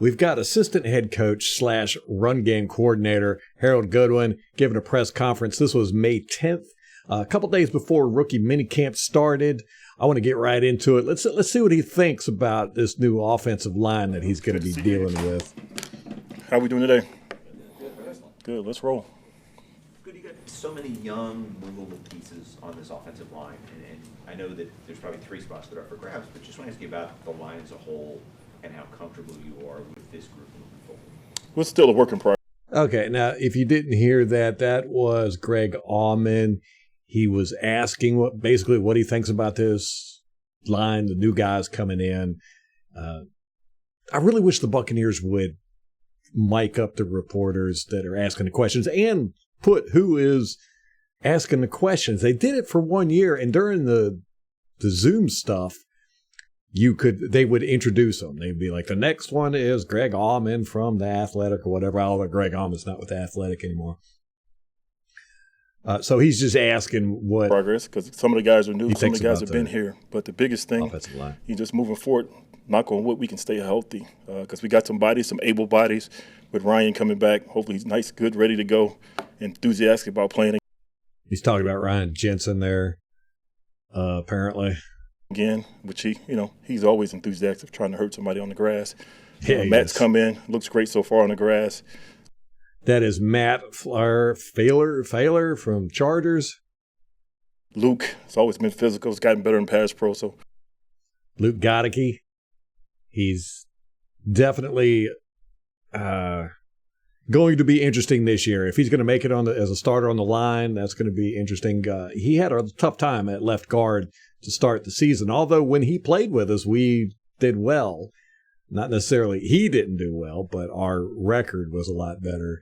We've got assistant head coach / run game coordinator Harold Goodwin giving a press conference. This was May 10th, a couple days before rookie minicamp started. I want to get right into it. Let's see what he thinks about this new offensive line that he's going to be dealing with. How are we doing today? Good. Let's roll. Good. You got so many young, movable pieces on this offensive line, and I know that there's probably 3 spots that are up for grabs, but just want to ask you about the line as a whole and how comfortable you are with this group moving forward. We're still a work in progress. Okay, now if you didn't hear that, that was Greg Auman. He was asking what he thinks about this line, the new guys coming in. I really wish the Buccaneers would mic up the reporters that are asking the questions and put who is asking the questions. They did it for 1 year, and during the Zoom stuff, they would introduce them. They'd be like, the next one is Greg Auman from The Athletic or whatever. Although Greg Auman's not with The Athletic anymore. So he's just asking what progress, because some of the guys are new, some of the guys have been here. But the biggest thing, he's just moving forward, knock on wood, we can stay healthy, because we got some bodies, some able bodies with Ryan coming back. Hopefully he's nice, good, ready to go, enthusiastic about playing. He's talking about Ryan Jensen there, apparently. Again, which he's always enthusiastic, trying to hurt somebody on the grass. Yeah, Matt's come in, looks great so far on the grass. That is Matt Failer from Chargers. Luke, it's always been physical. It's gotten better in pass pro. So Luke Goedeke, he's definitely going to be interesting this year. If he's going to make it as a starter on the line, that's going to be interesting. He had a tough time at left guard to start the season, although when he played with us, we did well. Not necessarily he didn't do well, but our record was a lot better.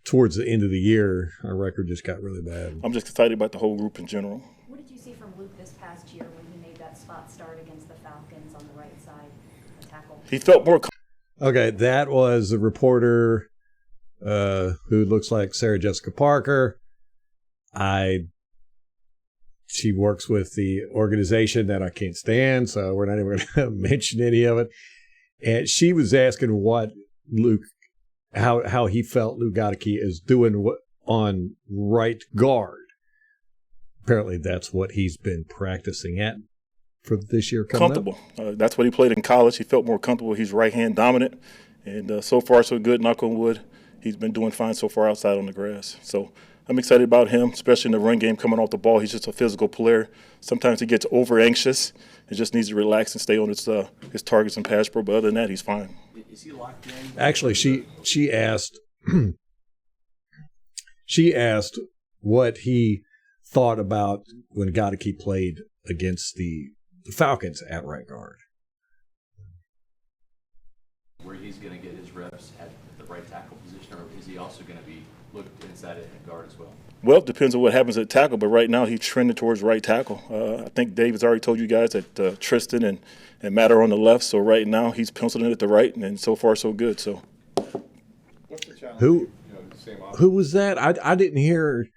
Towards the end of the year, our record just got really bad. I'm just excited about the whole group in general. What did you see from Luke this past year when he made that spot start against the Falcons on the right side, the tackle? He felt more. Okay, that was a reporter who looks like Sarah Jessica Parker. She works with the organization that I can't stand, so we're not even going to mention any of it. And she was asking what Luke, how he felt Luke Goedeke is doing on right guard. Apparently, that's what he's been practicing at for this year coming comfortable. That's what he played in college. He felt more comfortable. He's right-hand dominant, and so far so good. Knock on wood, he's been doing fine so far outside on the grass. So I'm excited about him, especially in the run game coming off the ball. He's just a physical player. Sometimes he gets over-anxious and just needs to relax and stay on his targets and pass pro. But other than that, he's fine. Is he locked in? Actually, she asked what he thought about when Goedeke played against the Falcons at right guard. Where he's going to get his reps at the right tackle position, or is he also going to be looked inside at guard as well? Well, it depends on what happens at tackle, but right now he's trending towards right tackle. I think Dave has already told you guys that Tristan and Matt are on the left, so right now he's penciling it at the right, and so far so good. So, what's the challenge? Who was that? I didn't hear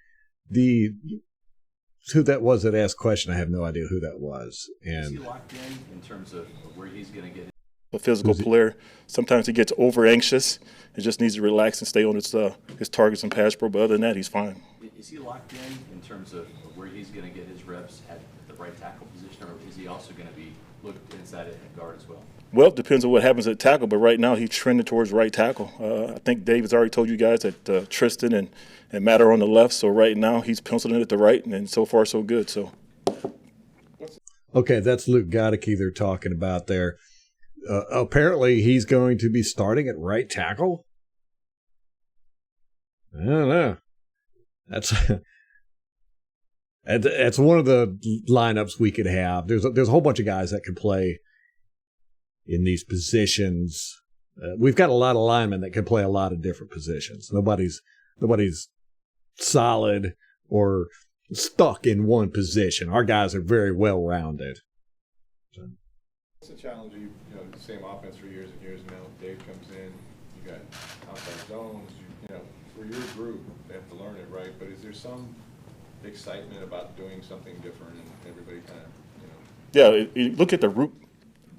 who that was that asked the question. I have no idea who that was. And is he locked in terms of where he's going to get a physical player? Sometimes he gets over-anxious and just needs to relax and stay on his targets and pass pro. But other than that, he's fine. Is he locked in terms of where he's going to get his reps at the right tackle position, or is he also going to be looked inside at guard as well? Well, it depends on what happens at tackle, but right now he's trending towards right tackle. I think Dave has already told you guys that Tristan and Matt are on the left, so right now he's penciling it at the right, and so far so good. So, okay, that's Luke Goedeke they're talking about there. Apparently, he's going to be starting at right tackle. I don't know. That's one of the lineups we could have. There's a whole bunch of guys that could play in these positions. We've got a lot of linemen that can play a lot of different positions. Nobody's solid or stuck in one position. Our guys are very well rounded. So. What's the challenge? The same offense for years and years now. Dave comes in, you got outside zones. For your group, they have to learn it, right? But is there some excitement about doing something different and everybody kind of, Yeah, you look at the route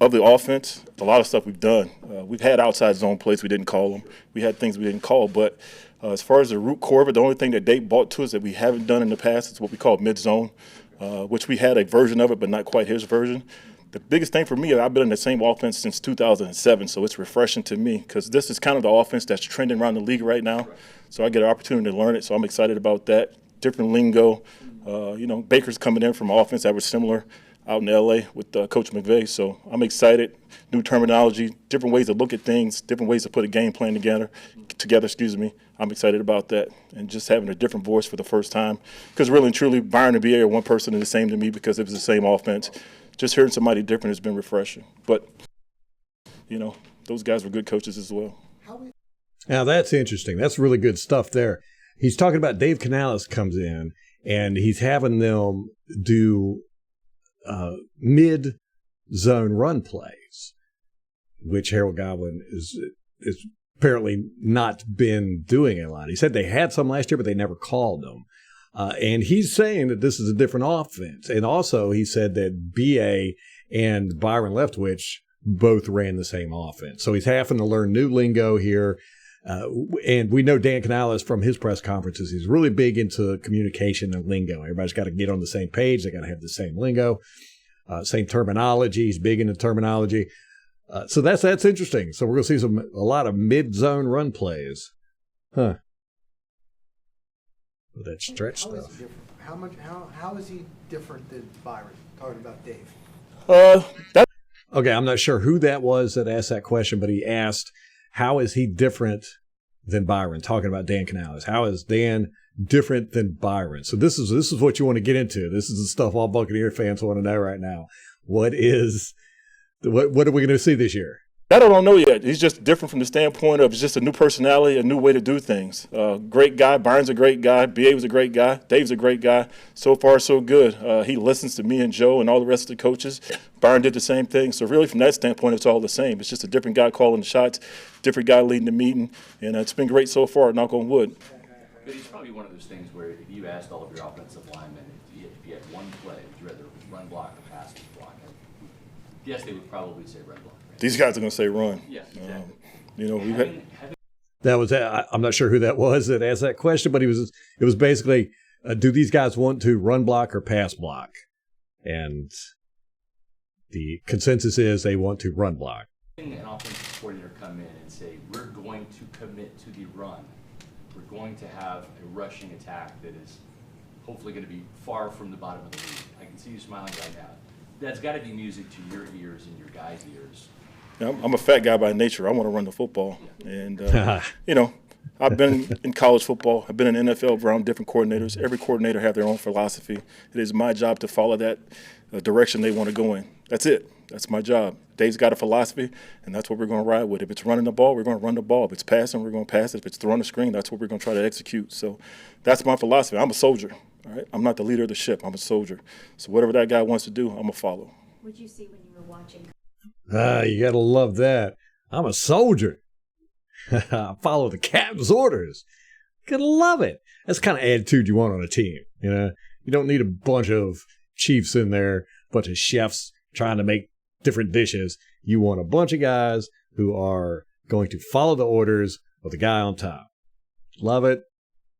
of the offense, a lot of stuff we've done. We've had outside zone plays we didn't call them. We had things we didn't call. But as far as the root core of it, the only thing that Dave brought to us that we haven't done in the past is what we call mid-zone, which we had a version of it, but not quite his version. The biggest thing for me, I've been in the same offense since 2007, so it's refreshing to me because this is kind of the offense that's trending around the league right now. So I get an opportunity to learn it, so I'm excited about that. Different lingo. Baker's coming in from an offense that was similar out in L.A. with Coach McVay, so I'm excited. New terminology, different ways to look at things, different ways to put a game plan together. I'm excited about that, and just having a different voice for the first time. Because really and truly, Byron and B.A. are one person and the same to me because it was the same offense. Just hearing somebody different has been refreshing. But, those guys were good coaches as well. Now, that's interesting. That's really good stuff there. He's talking about Dave Canales comes in, and he's having them do mid-zone run plays, which Harold Goodwin is apparently not been doing a lot. He said they had some last year, but they never called them. And he's saying that this is a different offense. And also he said that B.A. and Byron Leftwich both ran the same offense. So he's having to learn new lingo here. And we know Dan Canales from his press conferences. He's really big into communication and lingo. Everybody's got to get on the same page. They got to have the same lingo, same terminology. He's big into terminology. So that's interesting. So we're going to see a lot of mid-zone run plays. Huh. With that stretch How is stuff. he different? How is he different than Byron? Talking about Dave. Okay, I'm not sure who that was that asked that question, but he asked, how is he different than Byron? Talking about Dan Canales. How is Dan different than Byron? So this is what you want to get into. This is the stuff all Buccaneer fans want to know right now. What are we going to see this year? That I don't know yet. He's just different from the standpoint of just a new personality, a new way to do things. Great guy. Byron's a great guy. B.A. was a great guy. Dave's a great guy. So far, so good. He listens to me and Joe and all the rest of the coaches. Byron did the same thing. So really, from that standpoint, it's all the same. It's just a different guy calling the shots, different guy leading the meeting. And it's been great so far, knock on wood. But it's probably one of those things where if you asked all of your offensive linemen, if you had one play, would you rather run block or pass block? Yes, they would probably say run block. These guys are going to say run. Yeah, exactly. We've had. That was I'm not sure who that was that asked that question, but it was basically, do these guys want to run block or pass block? And the consensus is they want to run block. An offensive coordinator come in and say, we're going to commit to the run. We're going to have a rushing attack that is hopefully going to be far from the bottom of the league. I can see you smiling right now. That's got to be music to your ears and your guys' ears. I'm a fat guy by nature. I want to run the football. And, I've been in college football. I've been in NFL around different coordinators. Every coordinator have their own philosophy. It is my job to follow that direction they want to go in. That's it. That's my job. Dave's got a philosophy, and that's what we're going to ride with. If it's running the ball, we're going to run the ball. If it's passing, we're going to pass it. If it's throwing the screen, that's what we're going to try to execute. So that's my philosophy. I'm a soldier. All right? I'm not the leader of the ship. I'm a soldier. So whatever that guy wants to do, I'm going to follow. What'd you see when you were watching? You got to love that. I'm a soldier. I follow the captain's orders. Gotta love it. That's the kind of attitude you want on a team. You don't need a bunch of chiefs in there, a bunch of chefs trying to make different dishes. You want a bunch of guys who are going to follow the orders of the guy on top. Love it.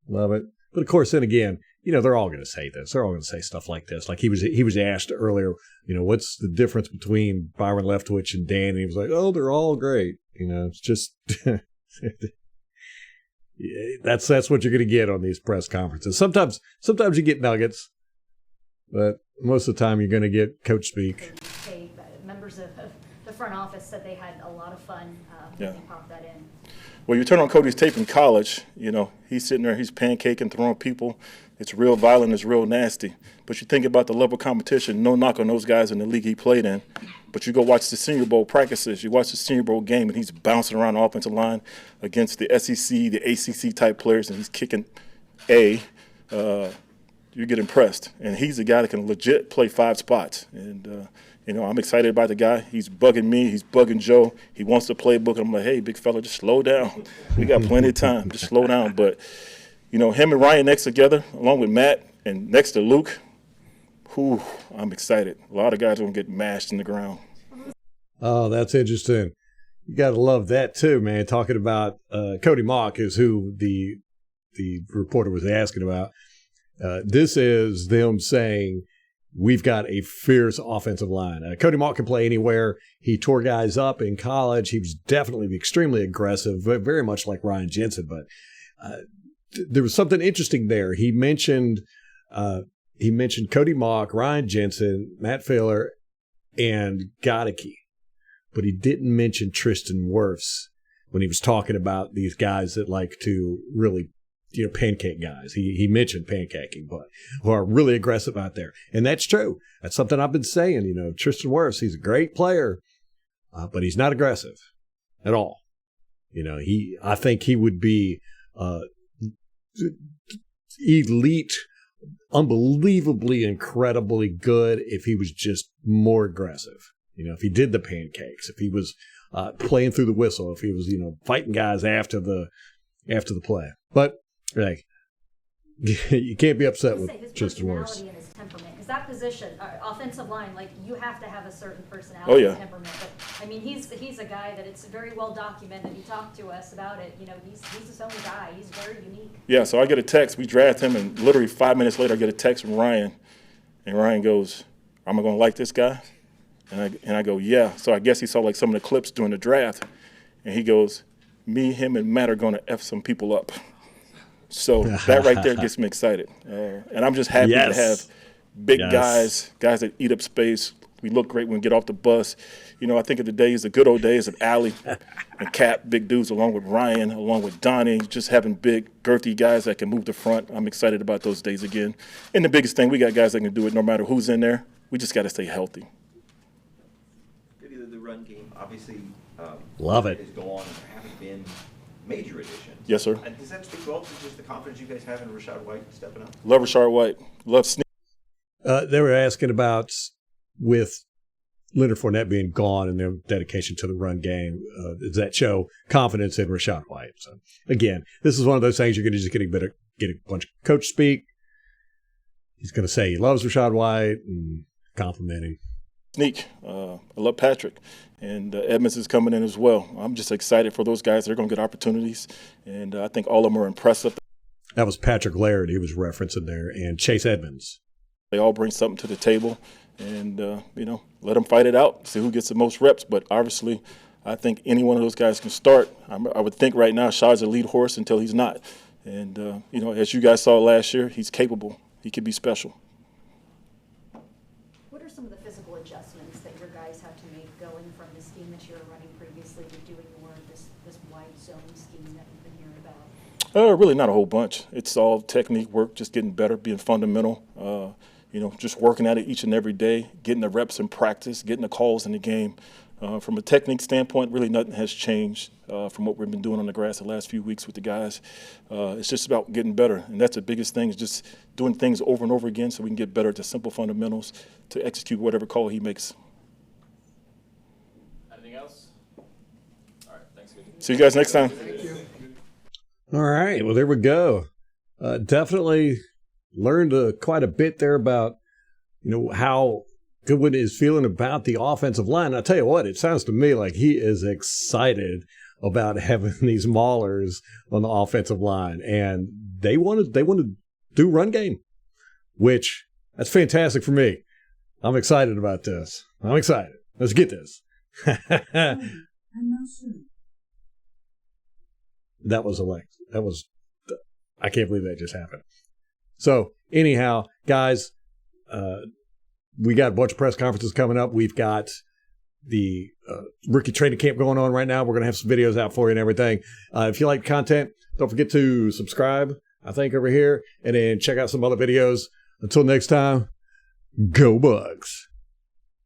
Love it. But of course, then again, they're all going to say this. They're all going to say stuff like this. Like he was asked earlier, what's the difference between Byron Leftwich and Dan? And he was like, oh, they're all great. It's just that's what you're going to get on these press conferences. Sometimes you get nuggets, but most of the time you're going to get coach speak. Members of the front office said they had a lot of fun when they popped that in. Well, you turn on Cody's tape in college, he's sitting there, he's pancaking, throwing people. It's real violent, it's real nasty. But you think about the level of competition, no knock on those guys in the league he played in. But you go watch the Senior Bowl practices, you watch the Senior Bowl game, and he's bouncing around the offensive line against the SEC, the ACC type players, and he's kicking you get impressed. And he's the guy that can legit play 5 spots. And, I'm excited about the guy. He's bugging me. He's bugging Joe. He wants the playbook. And I'm like, hey, big fella, just slow down. We got plenty of time. Just slow down. But, him and Ryan next together, along with Matt, and next to Luke, I'm excited. A lot of guys are going to get mashed in the ground. Oh, that's interesting. You got to love that too, man. Talking about Cody Mock is who the reporter was asking about. This is them saying we've got a fierce offensive line. Cody Mock can play anywhere. He tore guys up in college. He was definitely extremely aggressive, very much like Ryan Jensen. But there was something interesting there. He mentioned Cody Mock, Ryan Jensen, Matt Failer, and Godeke. But he didn't mention Tristan Wirfs when he was talking about these guys that like to really, pancake guys. He mentioned pancaking, but who are really aggressive out there. And that's true. That's something I've been saying. Tristan Wirfs, he's a great player, but he's not aggressive at all. I think he would be elite, unbelievably, incredibly good if he was just more aggressive. If he did the pancakes, if he was playing through the whistle, if he was, fighting guys after the play. But you can't be upset with Tristan Wirfs. And his temperament, because that position, offensive line, you have to have a certain personality. Oh, yeah. And temperament. But he's a guy that it's very well documented. He talked to us about it. He's his own guy. He's very unique. Yeah. So I get a text. We draft him, and literally 5 minutes later, I get a text from Ryan, and Ryan goes, "Am I going to like this guy?" And I go, "Yeah." So I guess he saw some of the clips during the draft, and he goes, "Me, him, and Matt are going to F some people up." So that right there gets me excited. And I'm just happy to have big guys that eat up space. We look great when we get off the bus. I think of the good old days of Allie and Cap, big dudes, along with Ryan, along with Donnie, just having big, girthy guys that can move the front. I'm excited about those days again. And the biggest thing, we got guys that can do it no matter who's in there. We just got to stay healthy. The run game, obviously, love it. Is gone, and there haven't been major additions. Yes, sir. And does that speak well to just the confidence you guys have in Rachaad White stepping up? Love Rachaad White. Love Sneak. They were asking about with Leonard Fournette being gone and their dedication to the run game. Does that show confidence in Rachaad White? So again, this is one of those things you're going to just get a bunch of coach speak. He's going to say he loves Rachaad White and compliment him. Sneak. I love Patrick. And Edmonds is coming in as well. I'm just excited for those guys. They're going to get opportunities. And I think all of them are impressive. That was Patrick Laird he was referencing there, and Chase Edmonds. They all bring something to the table. And, let them fight it out, see who gets the most reps. But obviously, I think any one of those guys can start. I would think right now Shad's a lead horse until he's not. And, as you guys saw last year, he's capable. He could be special. What are some of the physical adjustments that your guys have to make going from the scheme that you were running previously to doing more of this wide zone scheme that you've been hearing about? Really not a whole bunch. It's all technique work, just getting better, being fundamental. Just working at it each and every day, getting the reps in practice, getting the calls in the game. From a technique standpoint, really nothing has changed from what we've been doing on the grass the last few weeks with the guys. It's just about getting better, and that's the biggest thing, is just doing things over and over again so we can get better at the simple fundamentals to execute whatever call he makes. Anything else? All right, thanks. See you guys next time. Thank you. All right, well, there we go. Definitely learned quite a bit there about, how Goodwin is feeling about the offensive line. I tell you what, it sounds to me like he is excited about having these maulers on the offensive line, and they want to do run game, which that's fantastic for me. I'm excited about this. I'm excited. Let's get this. That was I can't believe that just happened. So anyhow, guys, we got a bunch of press conferences coming up. We've got the rookie training camp going on right now. We're going to have some videos out for you and everything. If you like content, don't forget to subscribe, I think, over here, and then check out some other videos. Until next time, go Bugs.